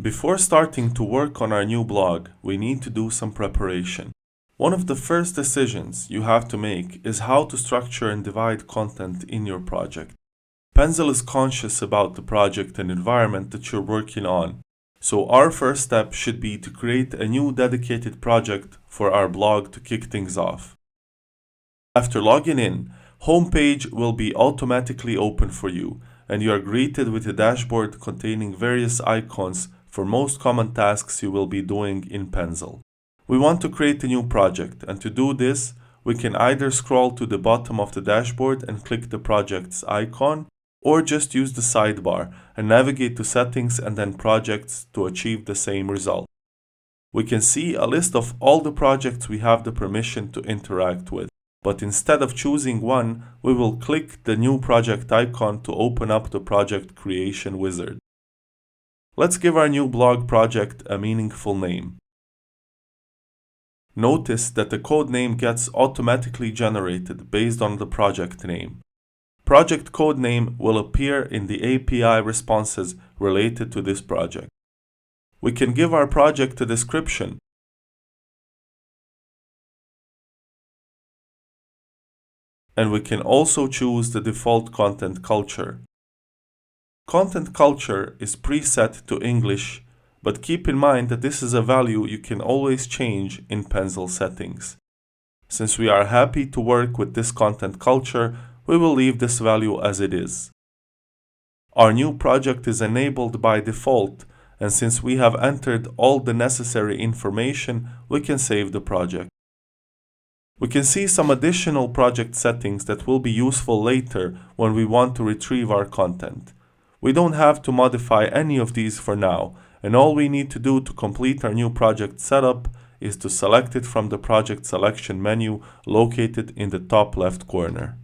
Before starting to work on our new blog, we need to do some preparation. One of the first decisions you have to make is how to structure and divide content in your project. Penzle is conscious about the project and environment that you're working on, so our first step should be to create a new dedicated project for our blog to kick things off. After logging in, homepage will be automatically open for you, and you are greeted with a dashboard containing various icons for most common tasks you will be doing in Penzle. We want to create a new project, and to do this, we can either scroll to the bottom of the dashboard and click the project's icon, or just use the sidebar and navigate to Settings and then Projects to achieve the same result. We can see a list of all the projects we have the permission to interact with, but instead of choosing one, we will click the New Project icon to open up the Project Creation wizard. Let's give our new blog project a meaningful name. Notice that the code name gets automatically generated based on the project name. Project code name will appear in the API responses related to this project. We can give our project a description, and we can also choose the default content culture. Content culture is preset to English, but keep in mind that this is a value you can always change in Penzle settings. Since we are happy to work with this content culture, we will leave this value as it is. Our new project is enabled by default, and since we have entered all the necessary information, we can save the project. We can see some additional project settings that will be useful later when we want to retrieve our content. We don't have to modify any of these for now, and all we need to do to complete our new project setup is to select it from the project selection menu located in the top left corner.